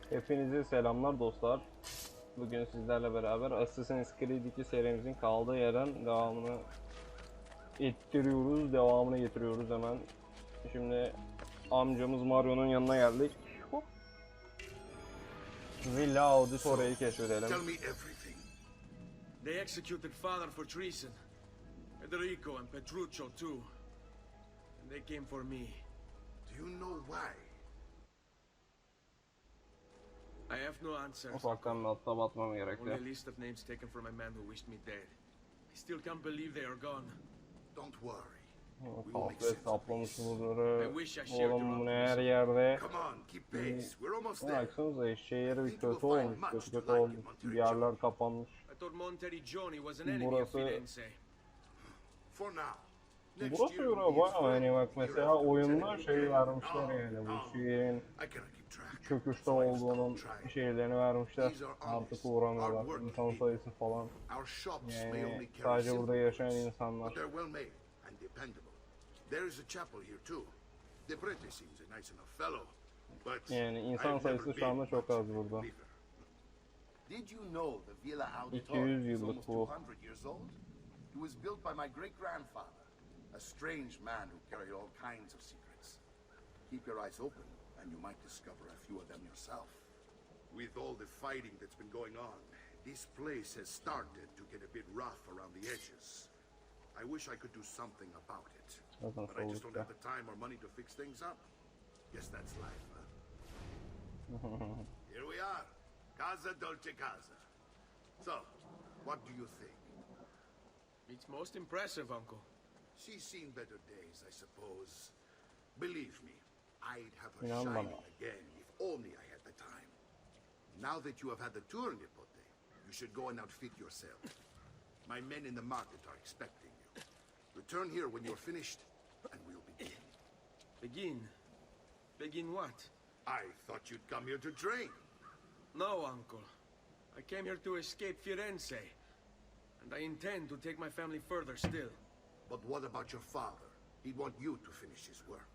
Hepinize selamlar dostlar. Bugün sizlerle beraber Assassin's Creed 2 serimizin kaldığı yerden devamını getiriyoruz hemen. Şimdi amcamız Mario'nun yanına geldik. Hop. Villa Auditore'yi keşfedelim. Tell me everything. They executed father for treason. Federico and Petruccio too. And they came for me. Do you know why? I have no answers. Ufaktan bir atla batmam Only a gerekti. list of names taken from a man who wished me dead. I still can't believe they are gone. Don't worry. Kahve saplamış bunları. I wish I shared your Oğlum bu ne her optimism. yerde. Come on, keep pace. We're almost there. Baksanıza şehir bir kötü olmuş. Kötü olmuş. Bir yerler kapanmış. I thought Monteriggioni was an enemy of Burası Firenze. For now. Next Burası year göre will be his bayağı hani bak friend. mesela oyunda şey vermişler yani bu şehrin I cannot keep track. çöküşte olduğunun şeylerini vermişler. Artık uğramıyorlar. İnsan sayısı falan. Our shops may Yani only carry sadece burada simple yaşayan goods, insanlar. but they're well made and dependable. There is a chapel here too. The prete seems a nice enough fellow, but Yani insan I've sayısı never şu anda been çok much az burada. believer. Did you know the Villa 200 Auditore is yıllık almost bu. 200 years old? It was built by my great-grandfather, a strange man who carried all kinds of secrets. Keep your eyes open, and you might discover a few of them yourself. With all the fighting that's been going on, this place has started to get a bit rough around the edges. I wish I could do something about it, Zaten but I just don't soğukta. have the time or money to fix things up. Guess that's life, huh? Here we are, Casa Dolce Casa. So, what do you think? It's most impressive, Uncle. She's seen better days, I suppose. Believe me, I'd have her İnan shining bana. again if only I had the time. Now that you have had the tour, Nipote, you should go and outfit yourself. My men in the market are expecting you. Return here when you're finished, and we'll begin. Begin? Begin what? I thought you'd come here to train. No, Uncle. I came here to escape Firenze. And I intend to take my family further still. But what about your father? He'd want you to finish his work.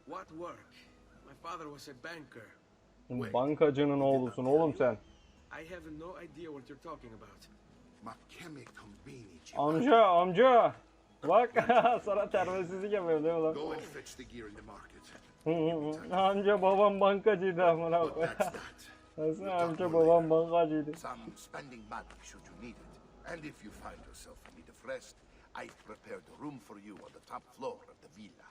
What work? My father was a banker. Bankacının oğlusun oğlum sen. I have no idea what you're talking about. Ma che mi combini, Amca. Bak sana terbiyesizlik yapıyor değil mi lan? Go and fetch the gear in the market. Amca babam bankacıydı amına But koyayım. that's that. Nasıl amca babam bankacıydı? Some spending money should you need it. And if you find yourself in need of rest, I've prepared a room for you on the top floor of the villa.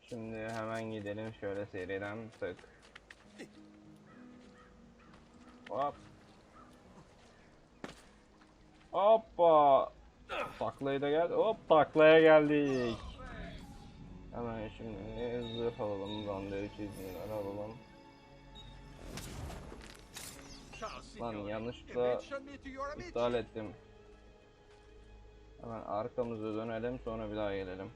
Şimdi hemen gidelim şöyle seriden tık. Hop. Hoppa. Taklaya da gel. Hop taklaya geldik. Hemen şimdi zırh alalım. Zanderi çizgiler alalım. Lan yanlışlıkla iptal ettim. Hemen arkamıza dönelim sonra bir daha gelelim.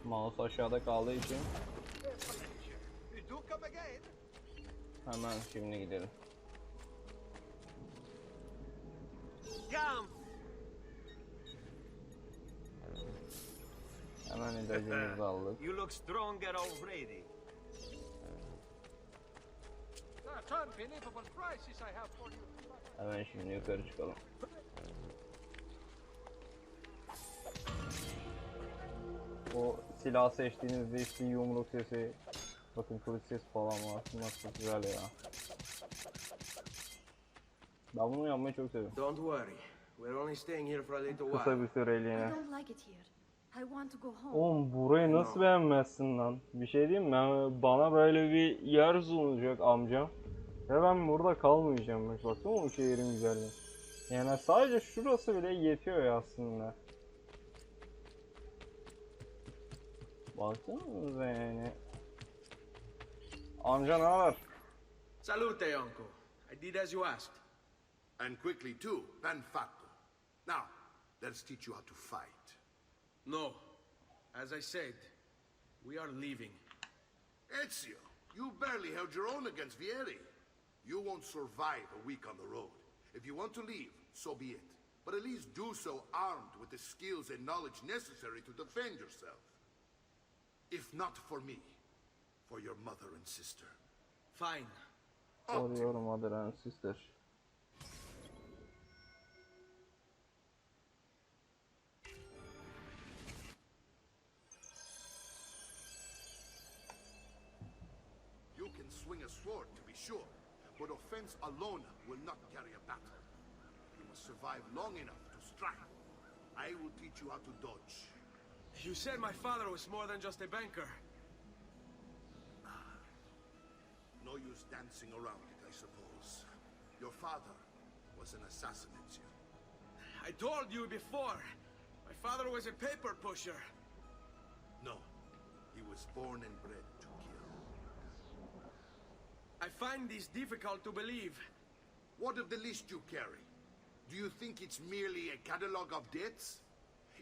Mouse aşağıda kaldığı için hemen şimdi gidelim. Hemen ilacımızı aldık. You look stronger already. Hemen şimdi yukarı çıkalım. O silah seçtiğinizde işte yumruk sesi, bakın kılıç sesi falan var. Bunlar çok güzel ya. Ben bunu yapmayı çok seviyorum. Don't worry. We're only staying here for a little Kısa while. bir süreliğine. I don't like it here. I want to go home. Oğlum burayı nasıl beğenmezsin lan? Bir şey diyeyim mi? Bana böyle bir yer sunulacak amcam. Ve ben burada kalmayacağım. Baksana o şehrin güzelliği. Yani sadece şurası bile yetiyor ya aslında. Baksanıza yani. Amca ne haber? Salute, Uncle. I did as you asked. And quickly too, ben fatto. Now, let's teach you how to fight. No. As I said, we are leaving. Ezio, you barely held your own against Vieri. You won't survive a week on the road. If you want to leave, so be it. But at least do so armed with the skills and knowledge necessary to defend yourself. If not for me, for your mother and sister. Fine. For your mother and sister. You can swing a sword, to be sure, but offense alone will not carry a battle. You must survive long enough to strike. I will teach you how to dodge. You said my father was more than just a banker. No use dancing around it, I suppose. Your father was an assassin, Ezio. I told you before. My father was a paper pusher. No, he was born and bred to kill. I find this difficult to believe. What of the list you carry? Do you think it's merely a catalog of debts?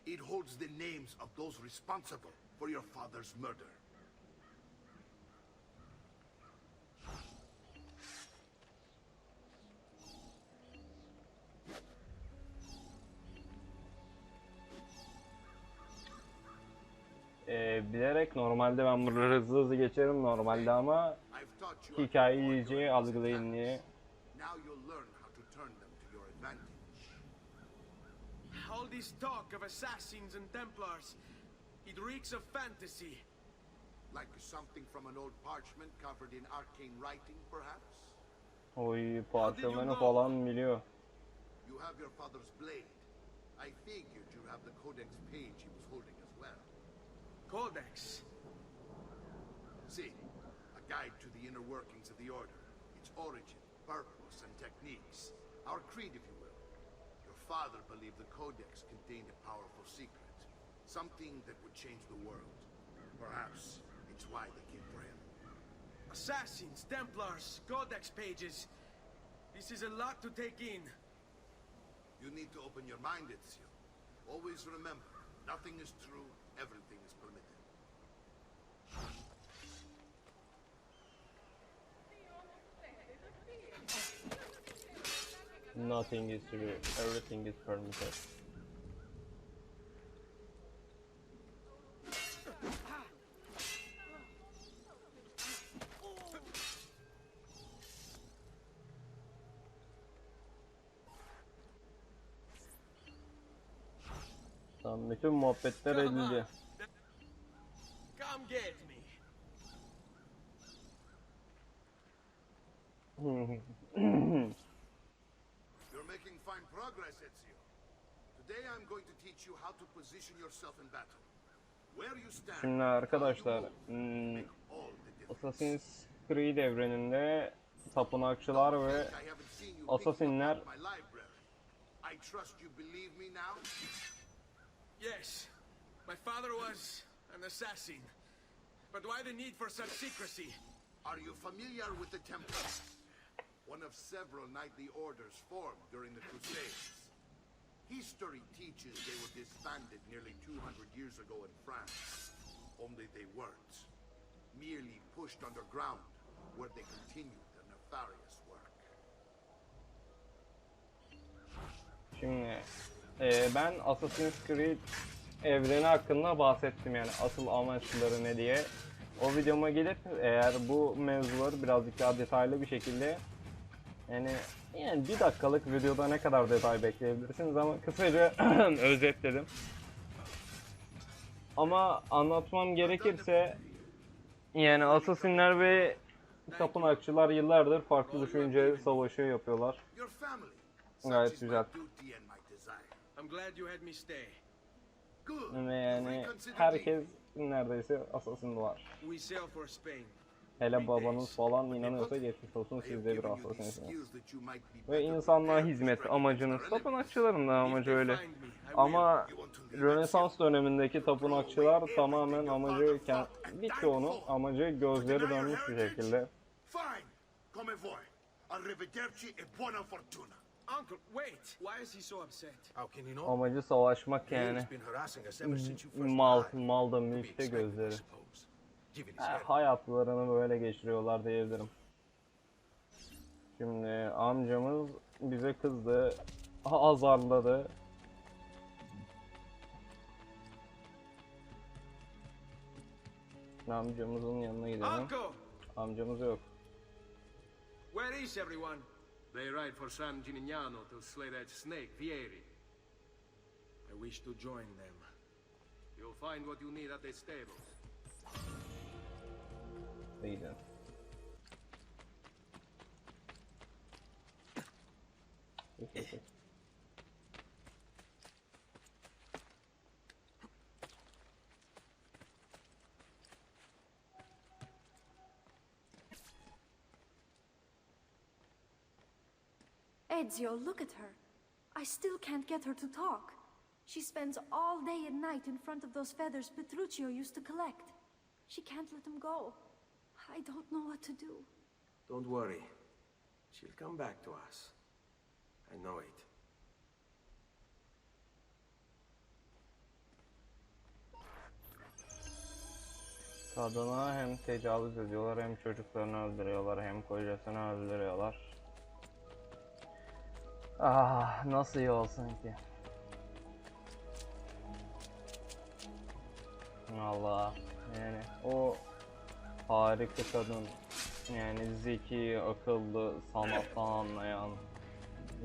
It holds the names of those responsible for your father's murder. Bilerek normalde ben buraları hızlı hızlı geçerim normalde ama I've taught you hikayeyi iyice algılayın diye. Now you'll learn how to turn them to your advantage. All this talk of assassins and Templars, it reeks of fantasy. Like something from an old parchment covered in arcane writing, perhaps? Oy, parçalarını falan biliyor. You have your father's blade. I figured you have the codex page he was holding as well. Codex. See, a guide to the inner workings of the Order, its origin, purpose, and techniques. Our creed, if you will. Your father believed the Codex contained a powerful secret, something that would change the world. Perhaps it's why they came for him. Assassins, Templars, Codex pages. This is a lot to take in. You need to open your mind, Ezio. Always remember, nothing is true, everything is permitted. Nothing is true, everything is permitted. Tamam, bütün muhabbetler edildi. Come get me. You're making fine progress, Ezio. Today I'm going to teach you how to position yourself in battle. Where you stand, Şimdi arkadaşlar, all the difference. Assassin's Creed evreninde tapınakçılar ve I haven't seen you picking asasinler up my library. I trust you believe me now? Yes, my father was an assassin. But why the need for such secrecy? Are you familiar with the Templars? One of several knightly orders formed during the Crusades. History teaches they were disbanded nearly 200 years ago in France. Only they weren't. Merely pushed underground, where they continued their nefarious work. Şimdi ben Assassin's Creed evreni hakkında bahsettim, yani asıl amaçları ne diye. O videoma gelip eğer bu mevzuları birazcık daha detaylı bir şekilde, yani bir dakikalık videoda ne kadar detay bekleyebilirsiniz ama kısaca özetledim. Ama anlatmam gerekirse, yani Assassinler ve tapınakçılar yıllardır farklı düşünce savaşı yapıyorlar. Your family. Gayet Such is my güzel. duty and my desire. I'm glad you had me stay. Good. Ve yani Reconsider herkes neredeyse Assassin var. We sail for Spain. Hele babanız falan inanıyorsa geçmiş olsun, I have siz de bir given you these Assassin'siniz. skills that you might be Ve better insanlığa prepared to hizmet strike amacınız, against our tapınakçıların da If amacı they öyle. find me, I will. Ama enemies. You want to leave Rönesans dönemindeki Ezio? Throw tapınakçılar away tamamen everything your amacı, father fought and died birçoğunun for. amacı To gözleri deny your dönmüş bir heritage? şekilde. Fine. Come voi. Arrivederci e buona fortuna. Uncle, wait! Why is he so upset? How can you know? Amacı savaşmak yani. He's been harassing us ever since you first Mal, arrived. mal da To be mülkte expected, I gözleri. suppose. Given his head. Hayatlarını böyle geçiriyorlar diyebilirim. Şimdi amcamız bize kızdı, azarladı. Amcamızın yanına gidelim. Uncle! Amcamız yok. Where is everyone? They ride for San Gimignano to slay that snake, Vieri. I wish to join them. You'll find what you need at the stables. Gidelim. Peki. Ezio, look at her. I still can't get her to talk. She spends all day and night in front of those feathers Petruccio used to collect. She can't let them go. I don't know what to do. Don't worry. She'll come back to us. I know it. Kadına hem tecavüz ediyorlar, hem çocuklarını öldürüyorlar, hem kocasını öldürüyorlar. Ah, nasıl iyi olsun ki? Allah, yani o harika kadın, yani zeki, akıllı, sanattan anlayan,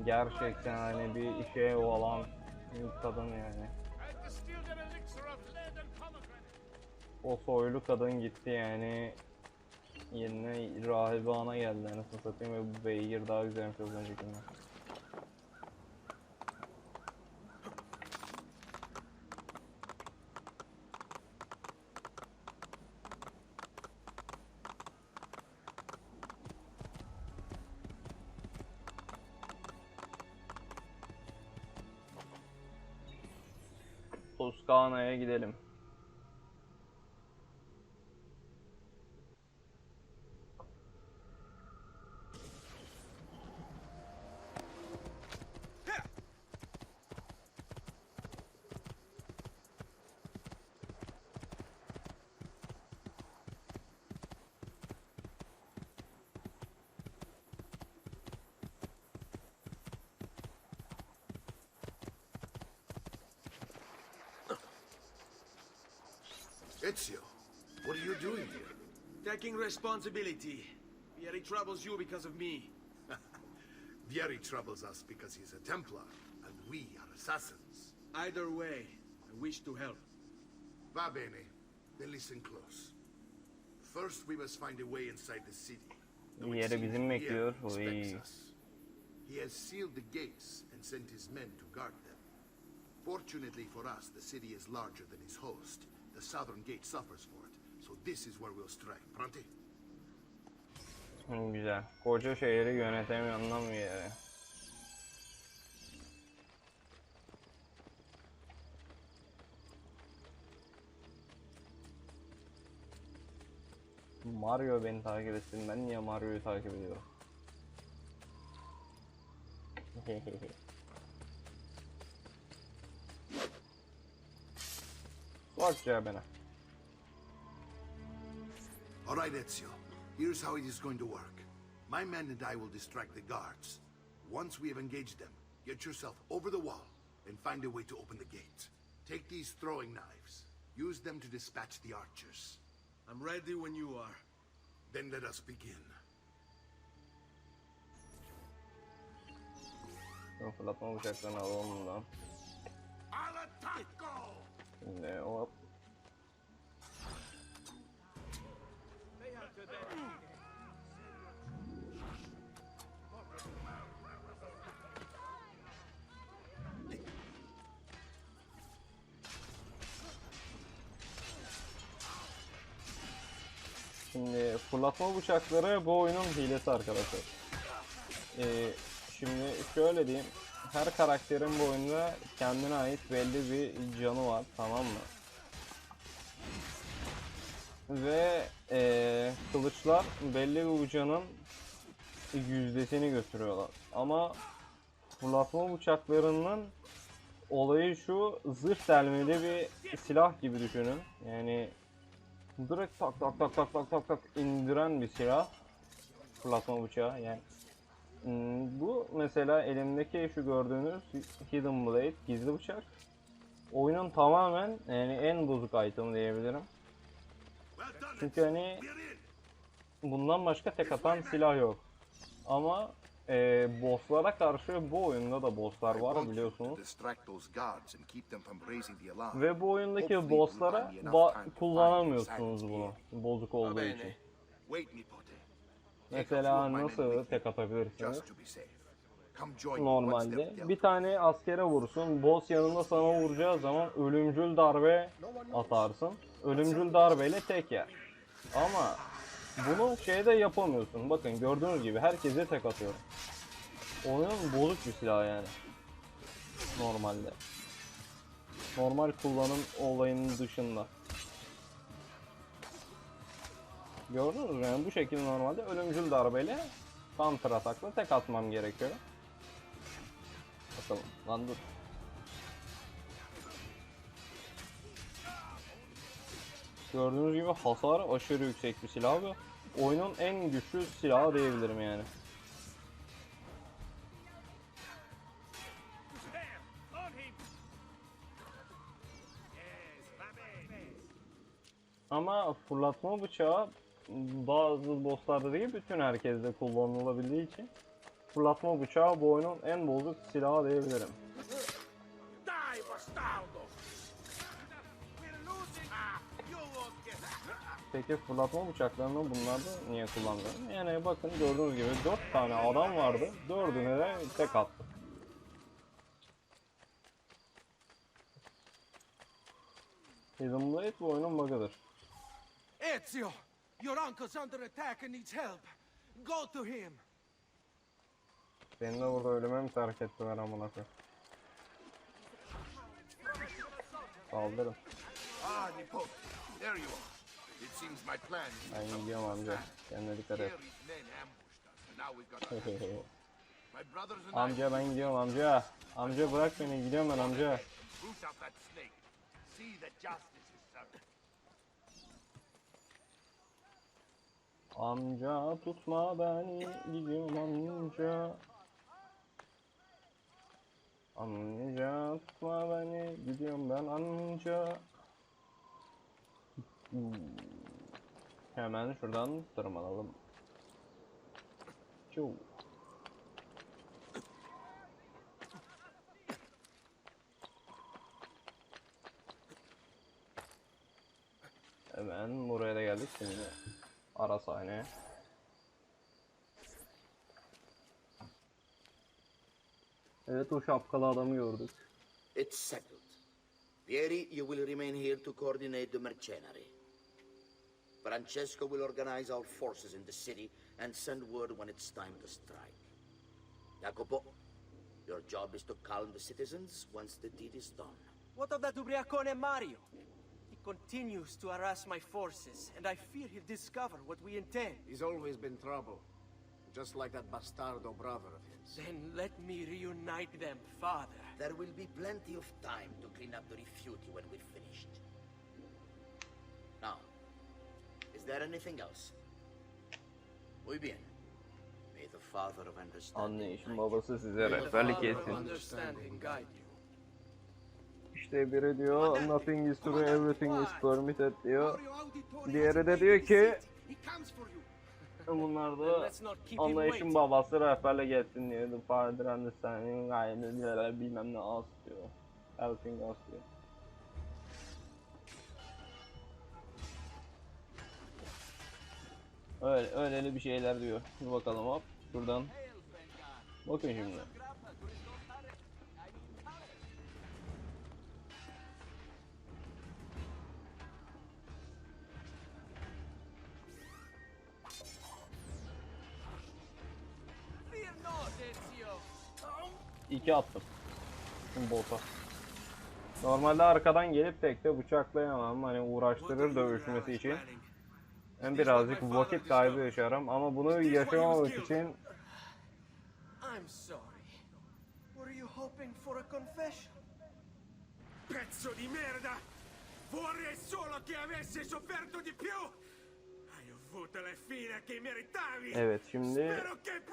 gerçekten hani bir işe olan bir kadın yani. O soylu kadın gitti yani, yerine rahibe ana geldi anasını satayım ve bu beygir daha güzelmiş az öncekinden. Toskana'ya gidelim. Ezio, what are you doing here? Taking responsibility. Vieri troubles you because of me. Vieri troubles us because he's a Templar, and we are assassins. Either way, I wish to help. Va bene, then listen close. First, we must find a way inside the city. though it Yeri seems bizim Vieri bekliyor. expects Oy. us. He has sealed the gates and sent his men to guard them. Fortunately for us, the city is larger than his host. The southern gate suffers for it, so this is where we'll strike. Pronti? Güzel. Koca şehri yönetemiyorlar mı yere? Mario beni takip etsin. Ben niye Mario'yu takip ediyorum? Bak ya bana. All right, Ezio. Here's how it is going to work. My men and I will distract the guards. Once we have engaged them, get yourself over the wall and find a way to open the gate. Take these throwing knives. Use them to dispatch the archers. I'm ready when you are. Then let us begin. Fırlatma bıçaklarını alalım bundan. Al attacco! Şimdi hop. Şimdi fırlatma bıçakları bu oyunun hilesi arkadaşlar. Şimdi şöyle diyeyim. Her karakterin bu oyunda kendine ait belli bir canı var, tamam mı? Ve kılıçlar belli bir canın yüzdesini götürüyorlar. Ama fırlatma bıçaklarının olayı şu, zırh delmeli bir silah gibi düşünün. Yani direkt tak tak tak tak tak tak tak indiren bir silah. Fırlatma bıçağı yani. Bu mesela elimdeki şu gördüğünüz Hidden Blade, gizli bıçak. Oyunun tamamen yani en bozuk item diyebilirim. Çünkü hani bundan başka tek atan silah yok. Ama bosslara karşı bu oyunda da bosslar var biliyorsunuz. Ve bu oyundaki bosslara kullanamıyorsunuz bunu bozuk olduğu için. Mesela nasıl tek atabilirsiniz? Normalde bir tane askere vursun, boss yanında sana vuracağı zaman ölümcül darbe atarsın. Ölümcül darbeyle tek yer. Ama bunu şeyde yapamıyorsun. Bakın gördüğünüz gibi herkese tek atıyorum. Oyunun bozuk bir silah yani. Normalde. Normal kullanım olayının dışında. Gördünüz mü? Yani bu şekilde normalde ölümcül darbeyle counter atakla tek atmam gerekiyor. Bakalım. Lan dur. Gördüğünüz gibi hasar aşırı yüksek bir silah ve oyunun en güçlü silahı diyebilirim yani. Ama fırlatma bıçağı bazı bosslarda değil bütün herkeste kullanılabildiği için fırlatma bıçağı bu oyunun en bozuk silahı diyebilirim. Peki fırlatma bıçaklarını bunlarda niye kullanmıyorum? Yani bakın gördüğünüz gibi 4 tane adam vardı. 4'üne de tek attı. Hidden Blade bu oyunun bug'ıdır. Ezio! Your uncle's under attack and needs help. Go to him! Beni de burada ölüme mi terk ettiler amına koyayım? Saldırın. Nipote, there you are. It seems my plan is Ben gidiyorum amca. Kendine dikkat et. Gary's men ambushed us, and now we've got to my brothers and I Amca ben gidiyorum amca. Amca bırak beni, gidiyorum ben amca. root out that snake. See that justice is served. Amca tutma beni, gidiyorum amca. Amca tutma beni, gidiyorum ben amca. Hemen şuradan tırmanalım. Çuv. Hemen buraya da geldik şimdi. Ara sahne. Evet o şapkalı adamı gördük. It's settled. Vieri, you will remain here to coordinate the mercenary. Francesco will organize our forces in the city and send word when it's time to strike. Jacopo, your job is to calm the citizens once the deed is done. What of that ubriacone Mario? He continues to harass my forces, and I fear he'll discover what we intend. He's always been trouble. Just like that bastardo brother of his. Then let me reunite them, Father. There will be plenty of time to clean up the refuti when we're finished. Now, is there anything else? Muy bien. May the Father of Understanding Anlayışın guide babası size May the rehberlik Father of etsin. Understanding guide you. İşte biri diyor nothing is true, everything is permitted diyor. Diğeri de diyor ki bunlar da anlayışın babası rehberle gelsin diyor. The father understanding guide bilmem ne as diyor. Everything as diyor. Öyleli bir şeyler diyor. Dur bakalım hop. Şuradan. Bakın şimdi. Fear not, Ezio. 2 attım. Şimdi bota. Normalde arkadan gelip tek de bıçaklayamam. Hani uğraştırır dövüşmesi için. Ben birazcık vakit kaybı yaşarım ama bunu yaşamamak için I'm sorry. Were you hoping for a confession? Pezzo di merda! Vorrei solo che avessi sofferto di più! Hai avuto le fine Evet, şimdi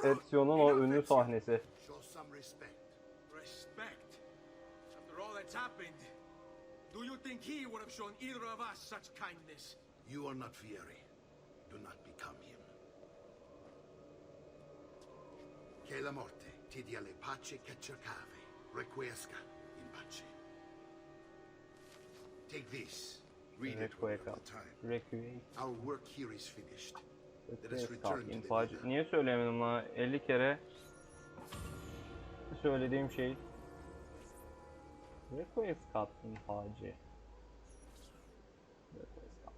Ezio'nun o ünlü sahnesi. Show some respect. Respect? After all that's happened, do you think he would have shown either of us such kindness? You are not Fieri. Do not become him. Che la morte ti dia le pace che cercavi. Requiesca in pace. Take this. Read it when you have the time. Requiem. Our work here is finished. Let us return to the İnfacı. villa. Niye söylemedim lan? 50 kere söylediğim şey. Requiescat infacı. Requiescat.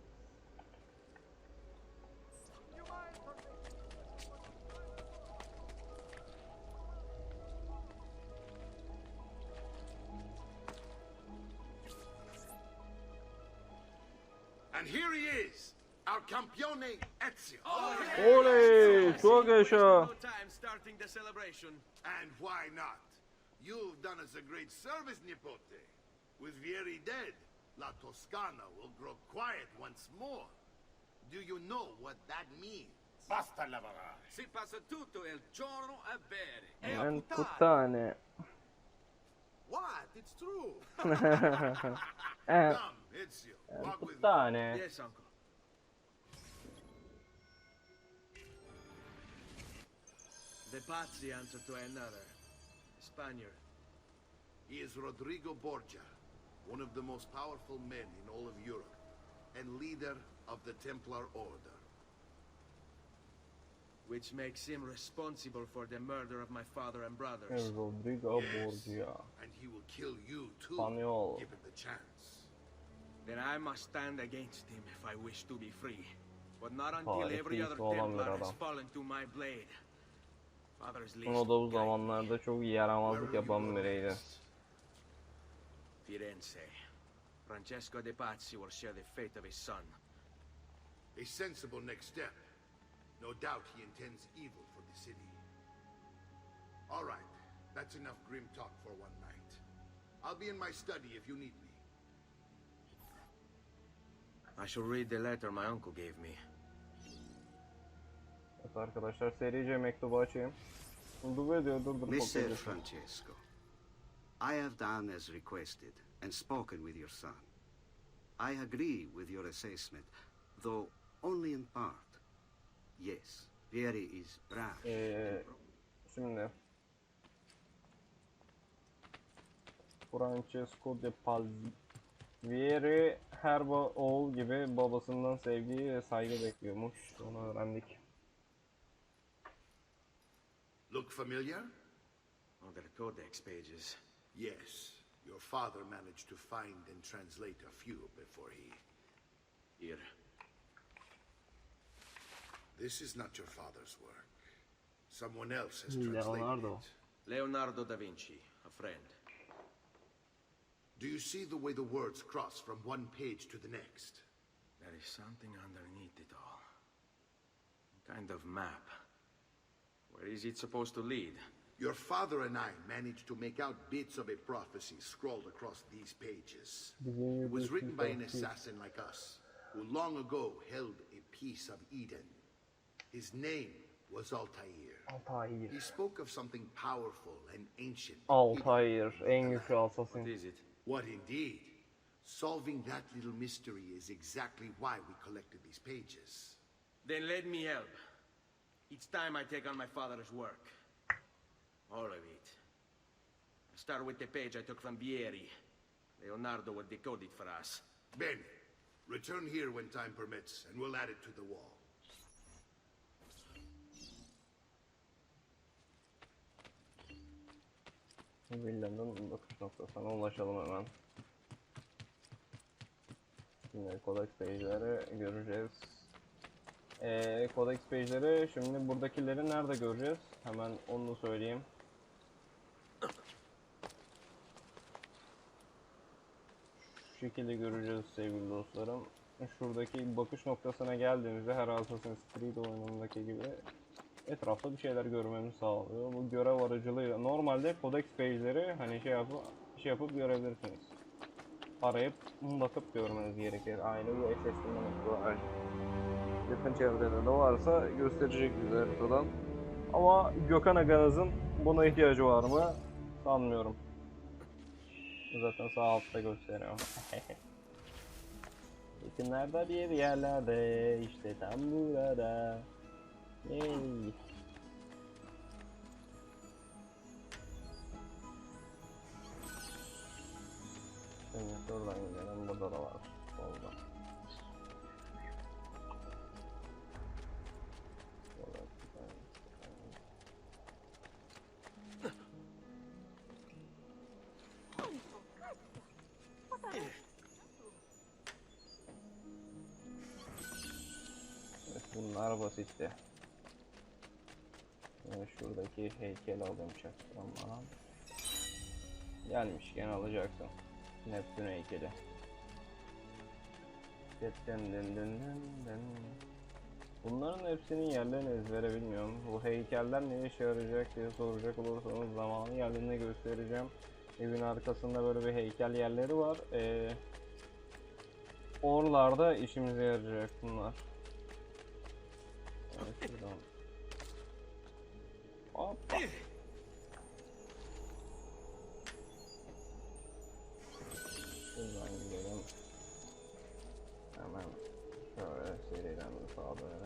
And here he is, our campione Ezio. Oley! Çok yaşa! No time starting the celebration. And why not? You've done us a great service, Nipote. With Vieri dead, La Toscana will grow quiet once more. Do you know what that means? Basta lavorare. Si passa tutto il giorno a bere. En puttane. What? It's true. En Come, Ezio, walk with me. puttane. Yes, uncle. The Pazzi answer to another. Spaniard. He is Rodrigo Borgia, one of the most powerful men in all of Europe, and leader of the Templar Order. Which makes him responsible for the murder of my father and brothers. Rodrigo Borgia. And he will kill you too, Spaniel. given the chance. Then I must stand against him if I wish to be free. But not until every other Tarihçisi olan bir Templar has adam. fallen to my blade. Father's least O da bu guide me. zamanlarda çok yaramazlık yapan biriydi. Firenze. Francesco de Pazzi will share the fate of his son. A sensible next step. No doubt he intends evil for the city. All right, that's enough grim talk for one night. I'll be in my study if you need me. I shall read the letter my uncle gave me. Evet arkadaşlar, serice mektubu açayım. Bu video durdurup Messer bakıyoruz. Francesco, I have done as requested and spoken with your son. I agree with your assessment, though only in part. Yes, Vieri is brash. Şimdi Francesco de Vieri her oğul gibi babasından sevgi ve saygı bekliyormuş. Onu öğrendik. Look familiar? Oh, the codex pages. Yes. Your father managed to find and translate a few before he... Here. This is not your father's work. Someone else has translated Leonardo. it. Leonardo da Vinci, a friend. Do you see the way the words cross from one page to the next? There is something underneath it all. A kind of map. Where is it supposed to lead? Your father and I managed to make out bits of a prophecy scrawled across these pages. It was written by an assassin like us, who long ago held a piece of Eden. His name was Altair. Altair. He spoke of something powerful and ancient. Altair, en güçlü assassin. What is it? What indeed? Solving that little mystery is exactly why we collected these pages. Then let me help. Each time I take on my father's work. All of it. I start with the page I took from Vieri. Leonardo will decode it for us. Bene. Return here when time permits, and we'll add it to the wall. Villanın bakış noktasına ulaşalım hemen. Şimdi codex page'leri göreceğiz. Codex page'leri şimdi buradakileri nerede göreceğiz? Hemen onu da söyleyeyim. Şu şekilde göreceğiz sevgili dostlarım. Şuradaki bakış noktasına geldiğimizde her Assassin's Creed oyunundaki gibi etrafta bir şeyler görmemizi sağlıyor. Bu görev aracılığıyla normalde codex page'leri hani şey yapıp görebilirsiniz. Arayıp bakıp görmeniz gerekir. Aynı bu SSD'den yakın çevrede de varsa gösterecek bize haritadan. Ama Gökhan Aganız'ın buna ihtiyacı var mı? Sanmıyorum. Zaten sağ altta gösteriyor. Yakınlarda bir yerlerde, işte tam burada. Yay. Şimdi şuradan gidelim, burada da var. Solda. Evet, bunlar basitti. Yani şuradaki heykeli alayım çaktım bana. Gelmişken alacaksın. Neptün heykeli. Bunların hepsinin yerlerini ezbere bilmiyorum. Bu heykeller ne işe yarayacak diye soracak olursanız zamanı geldiğinde göstereceğim. Evin arkasında böyle bir heykel yerleri var. Oralarda işimize yarayacak bunlar. Evet, şuradan. Hoppa. Şuradan gidelim. Hemen şöyle seriden de sağa böyle.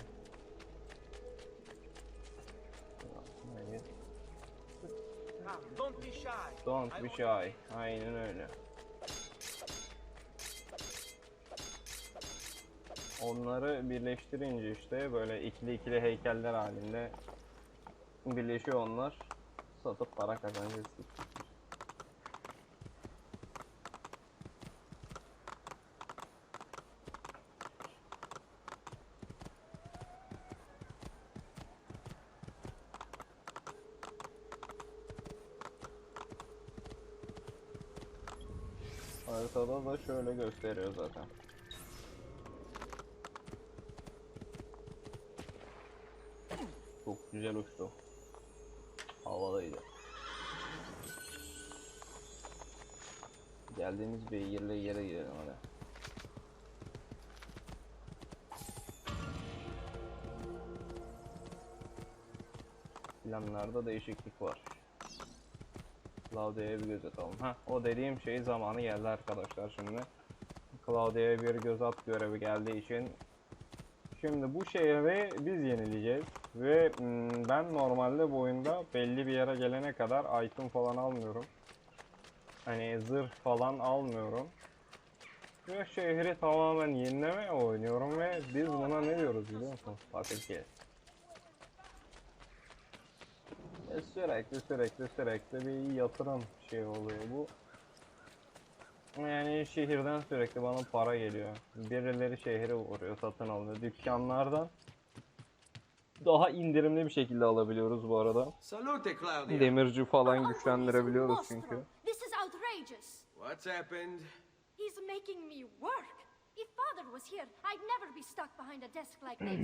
Don't be shy. Don't be shy. Aynen öyle. Onları birleştirince işte böyle ikili ikili heykeller halinde birleşiyor onlar. Satıp para kazanacağız. Haritada da şöyle gösteriyor zaten. Çok güzel uçtu. Havadaydı. Geldiğimiz bir yere gidelim hadi. Planlarda değişiklik var. Claudia'ya bir göz atalım. O dediğim şey zamanı geldi arkadaşlar şimdi. Claudia'ya bir göz at görevi geldiği için şimdi bu şehri biz yenileyeceğiz ve ben normalde bu oyunda belli bir yere gelene kadar item falan almıyorum. Hani zırh falan almıyorum. Ve şehri tamamen yenileme oynuyorum ve biz buna ne diyoruz biliyor musun? Patikes. Sürekli bir yatırım şey oluyor bu. Yani şehirden sürekli bana para geliyor. Birileri şehre uğruyor, satın alıyor. Dükkanlardan daha indirimli bir şekilde alabiliyoruz bu arada. Salute, Claudia. Demirci falan güçlendirebiliyoruz çünkü. This is outrageous. What's happened? He's making me work. If father was here, I'd never be stuck behind a desk like this.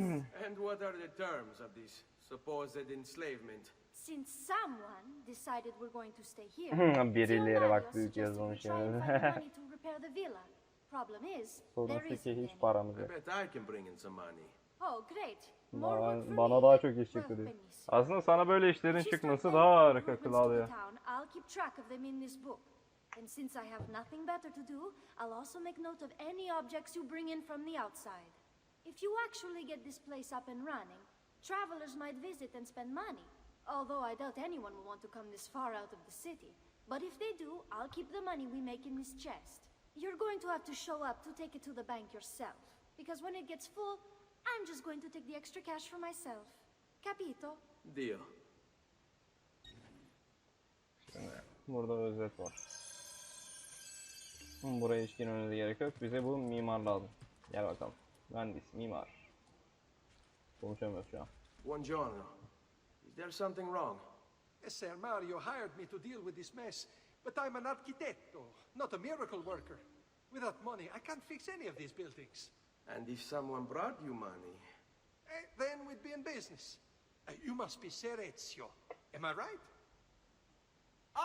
And what are the terms of this supposed enslavement? Since someone decided we're going to stay here, Birileri bak Mario büyük suggested we yazılmış try and yani. find the money to repair the villa. Problem is, Sorun there şu isn't ki hiç any. paramız I yok. bet I can bring in some money. Oh, great. More work for Bana me. daha çok iş Well, çıktı diyor. Benissimo. Aslında sana böyle işlerin If you start çıkması making daha harika improvements to the Claudia. town, I'll keep track of them in this book. And since I have nothing better to do, I'll also make note of any objects you bring in from the outside. If you actually get this place up and running, travelers might visit and spend money. Although I doubt anyone will want to come this far out of the city. But if they do, I'll keep the money we make in this chest. You're going to have to show up to take it to the bank yourself. Because when it gets full, I'm just going to take the extra cash for myself. Capito? Deal. Burada özet var. Buraya hiç girmemize gerek yok. Bize bu mimar lazım. Gel bakalım. Mühendis, mimar. Konuşamıyoruz şu an. Buongiorno. Is there something wrong? Yes, Sir Mario hired me to deal with this mess, but I'm an arquitecto, not a miracle worker. Without money, I can't fix any of these buildings. And if someone brought you money? Then we'd be in business. You must be Ser Ezio. Am I right?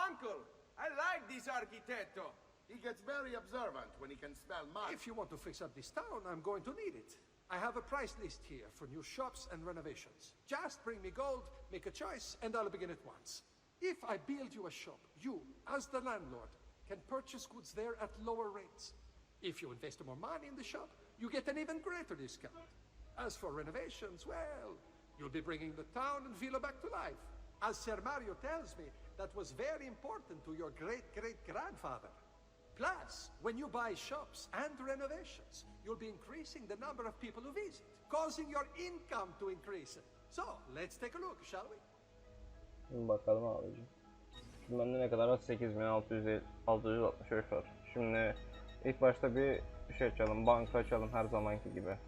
Uncle, I like this arquitecto. He gets very observant when he can smell mud. If you want to fix up this town, I'm going to need it. I have a price list here for new shops and renovations. Just bring me gold, make a choice, and I'll begin at once. If I build you a shop, you, as the landlord, can purchase goods there at lower rates. If you invest more money in the shop, you get an even greater discount. As for renovations, well, you'll be bringing the town and villa back to life. As Ser Mario tells me, that was very important to your great-great-grandfather. Plus, when you buy shops and renovations, you'll be increasing the number of people who visit, causing your income to increase. So, let's take a look, shall we? Bakalım abicim. Şimdi bende ne kadar var? 8665 var. Şimdi ilk başta bir şey açalım. Banka açalım her zamanki gibi.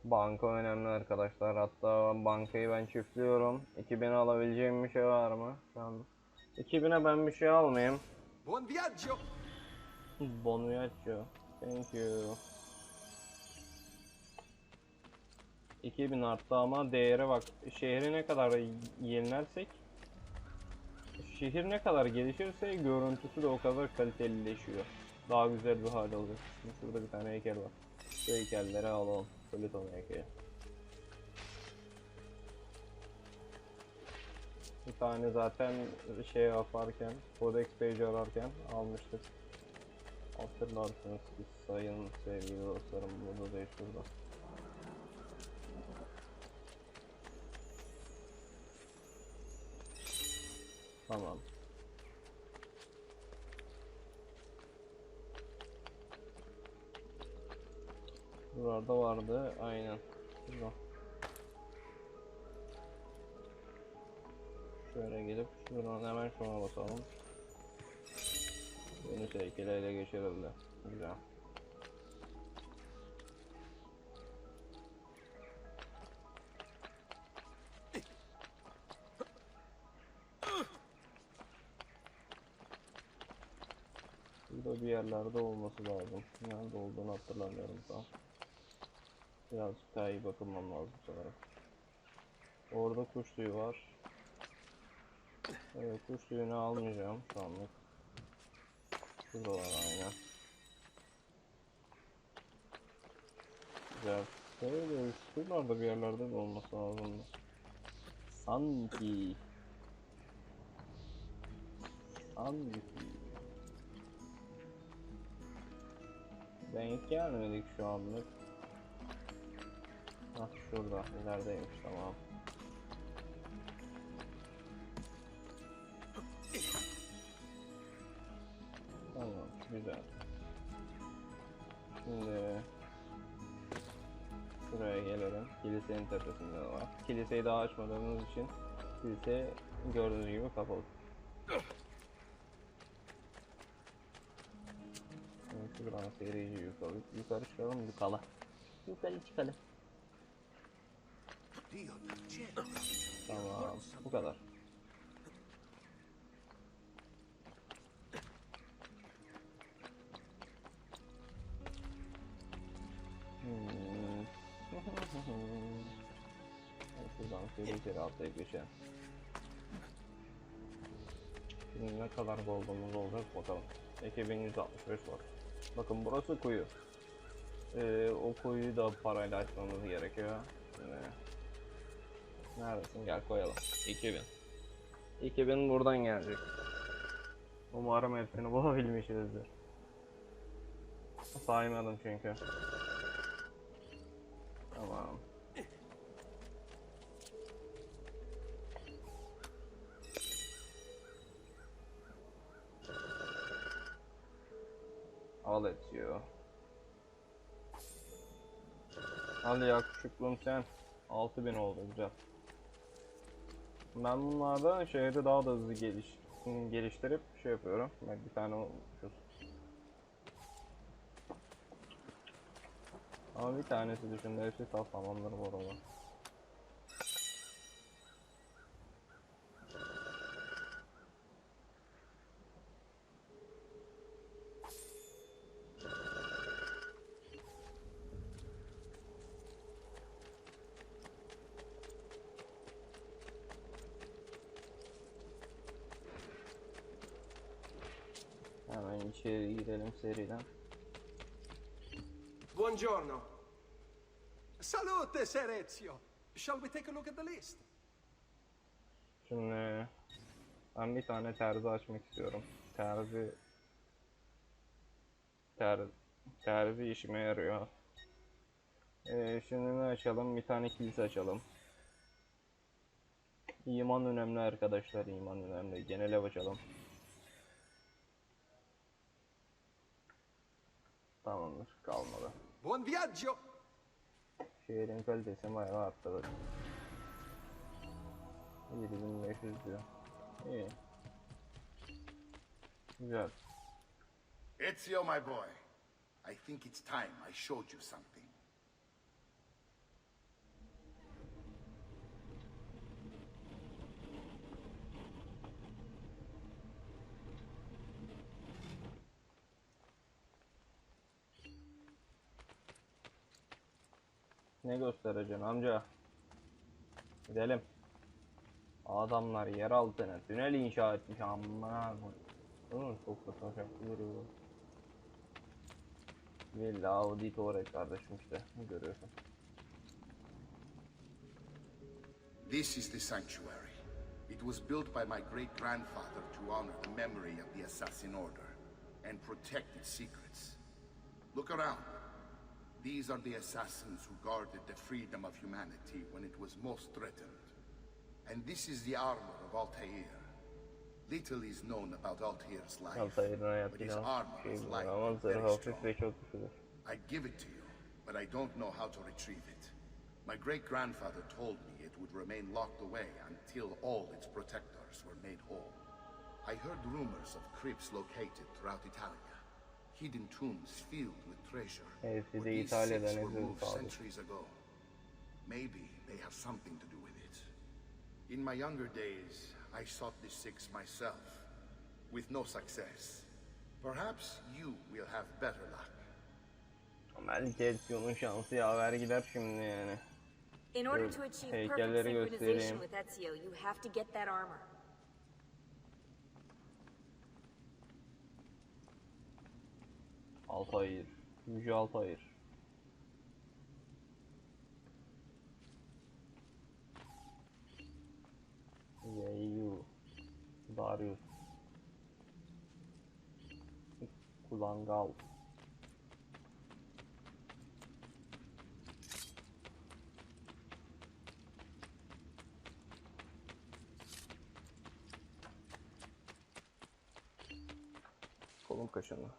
Banka önemli arkadaşlar. Hatta bankayı ben çiftliyorum. 2000'e alabileceğim bir şey var mı? Tamam. 2000'e ben bir şey almayayım. Buon viaggio! Bon viaggio. Thank you. 2000 arttı ama değere bak. Şehri ne kadar yenilersek, şehir ne kadar gelişirse görüntüsü de o kadar kalitelileşiyor. Daha güzel bir hal alıyor. Şimdi şurada bir tane heykel var. Şu heykelleri alalım. Politon heykeli. Bir tane zaten şey yaparken, Codex Page ararken almıştık. Hatırlarsınız siz sayın sevgili dostlarım, burada değil şurada. Tamam. Burada vardı, aynen. Burada. Şöyle gidip şuradan hemen şuna basalım. Venüs heykeli ele geçirildi. Güzel. Burada bir yerlerde olması lazım. Nerede olduğunu hatırlamıyorum tam. Birazcık daha iyi bakılmam lazım sanırım. Orada kuş tüyü var. Evet, kuş tüyünü almayacağım şu anlık. Şurada var aynen. Güzel. Böyle şuralarda bir yerlerde de olması lazım. Sanki. Denk gelmedik şu anlık. Hah şurada ilerideymiş, tamam. Tamam güzel. Şimdi şuraya gelelim. Kilisenin tepesinde de var. Kiliseyi daha açmadığımız için kilise gördüğünüz gibi kapalı. Şuradan seyirci yukarı çıkalım, yukarı çıkalım. Tamam, bu kadar. Şuradan seyircileri atlayıp geçelim. Şimdi ne kadar gold'umuz olacak bakalım. 2165 var. Bakın burası kuyu. O kuyuyu da parayla açmamız gerekiyor. Neredesin? Gel koyalım. 2000. 2000 buradan gelecek. Umarım hepsini bulabilmişizdir. Saymadım çünkü. Tamam. Al etiyor. Hadi ya küçüklüğüm sen. 6000 oldu, güzel. Ben bunlardan şehri daha da hızlı geliştirip şey yapıyorum. Bak bir tane olmuşuz. Ama bir tanesi dışında hepsi tamamdır bu arada. Hemen içeri girelim seriden. Buongiorno. Salute, Ser Ezio. Shall we take a look at the list? Şimdi ben bir tane terzi açmak istiyorum. Terzi işime yarıyor. Şimdi ne açalım? Bir tane kilise açalım. İman önemli arkadaşlar, iman önemli. Genel ev açalım. Tamamdır, kalmadı. Buon viaggio! Şehrin kalitesi bayağı arttı. 7500 diyor. İyi. Güzel. Ezio, my boy. I think it's time I showed you something. Ne göstereceksin amca? Gidelim. Adamlar yer altına tünel inşa etmiş amına. Çok da duruyor. Villa Auditore kardeşim işte. Ne görüyorsun? This is the sanctuary. It was built by my great-grandfather to honor the memory of the Assassin Order and protect its secrets. Look around. These are the assassins who guarded the freedom of humanity when it was most threatened. And this is the armor of Altair. Little is known about Altair's life, but his armor is light and very strong. I give it to you, but I don't know how to retrieve it. My great-grandfather told me it would remain locked away until all its protectors were made whole. I heard rumors of crypts located throughout Italia, hidden tombs filled with treasure. But these six were moved centuries ago. Maybe they have something to do with it. In my younger days, I sought the six myself, with no success. Perhaps you will have better luck. Belki Ezio'nun şansı yaver gider şimdi yani. In order to achieve perfect Heykelleri synchronization göstereyim. with Ezio, you have to get that armor. Altair. Yüce Altair. Yeyu. Darius. Kulangal. Kolum kaşındı.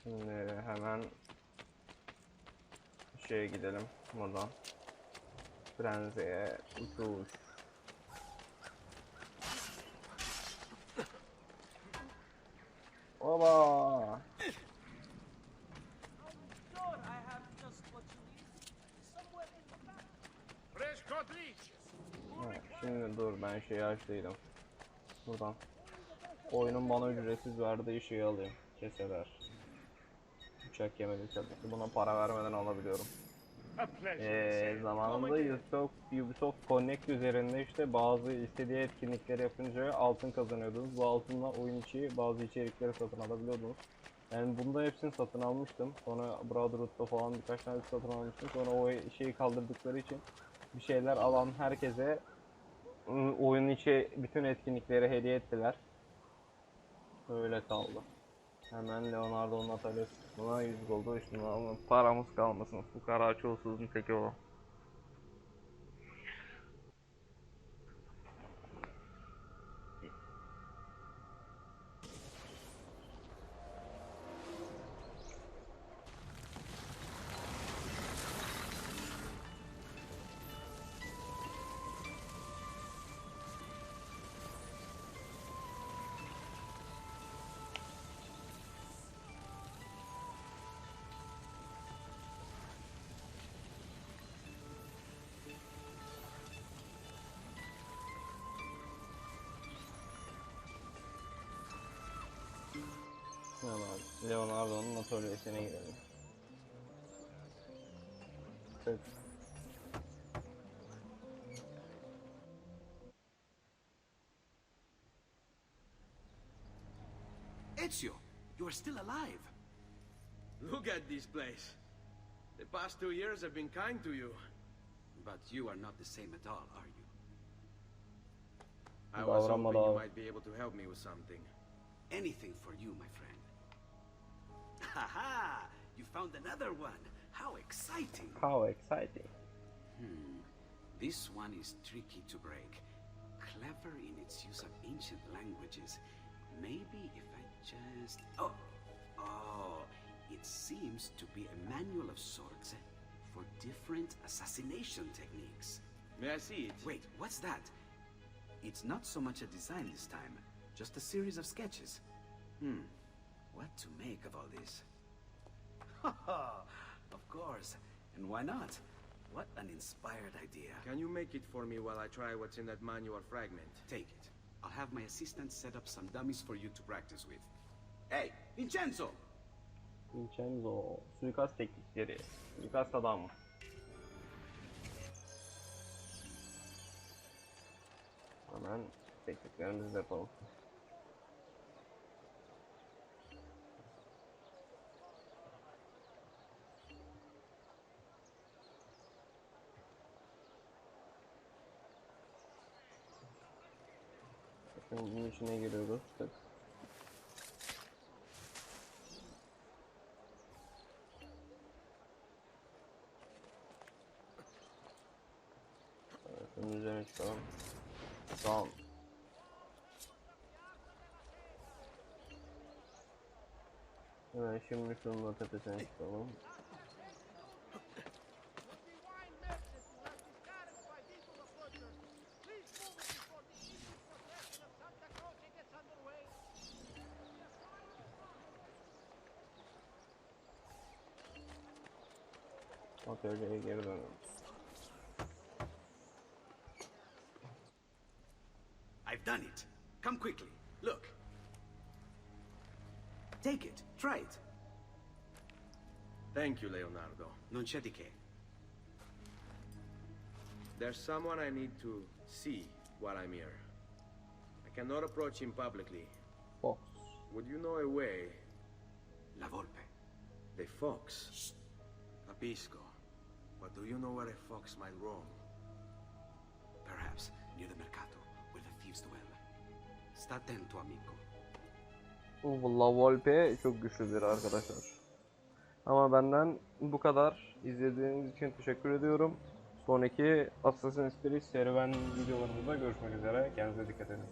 Şimdi hemen şeye gidelim buradan. Frenzi'ye uçuş. Oba! Evet, şimdi dur ben şeyi açtıydım. Buradan. Oyunun bana ücretsiz verdiği şeyi alayım. Keseler. Bıçak yemedi çatısı. Buna para vermeden alabiliyorum. Zamanında Ubisoft Connect üzerinde işte bazı istediği etkinlikleri yapınca altın kazanıyordunuz. Bu altınla oyun içi bazı içerikleri satın alabiliyordunuz. Yani bunda hepsini satın almıştım. Sonra Brotherhood'da falan birkaç tane satın almıştım. Sonra o şeyi kaldırdıkları için bir şeyler alan herkese oyun içi bütün etkinlikleri hediye ettiler. Öyle kaldı. Hemen Leonardo'nun atölyesi buna 100 oldu işte ama paramız kalmasın. Fukara çoğusuzun teki o. Leonardo'nun atölyesine girelim. Evet. Ezio, You are still alive. Look at this place. The past 2 years have been kind to you. But you are not the same at all, are you? I was hoping Davranma you abi. might be able to help me with something. Anything for you, my friend. Haha! You found another one. How exciting! How exciting. This one is tricky to break. Clever in its use of ancient languages. Maybe if I just... Oh, it seems to be a manual of sorts for different assassination techniques. May I see it? Wait, what's that? It's not so much a design this time, just a series of sketches. What to make of all this? Of course, and why not? What an inspired idea. Can you make it for me while I try what's in that manual fragment? Take it. I'll have my assistant set up some dummies for you to practice with. Hey, Vincenzo! Vincenzo, suikast teknikleri. Suikast adam. Hemen tekniklerimizi yapalım. Şimdi bunun içine giriyoruz. Tık. Evet, bunun üzerine çıkalım. Tamam. Evet, şimdi şunun da tepesine çıkalım. Atölyeye geri dönelim. I've done it. Come quickly. Look. Take it. Try it. Thank you, Leonardo. Non c'è di che. There's someone I need to see while I'm here. I cannot approach him publicly. Fox. Would you know a way? La Volpe. The fox? Shh. Capisco. But do you know where a fox might roam? Perhaps near the mercato, where the thieves dwell. Sta attento, amico. La Volpe çok güçlüdür arkadaşlar. Ama benden bu kadar. İzlediğiniz için teşekkür ediyorum. Sonraki Assassin's Creed serüven videolarımızda görüşmek üzere. Kendinize dikkat edin.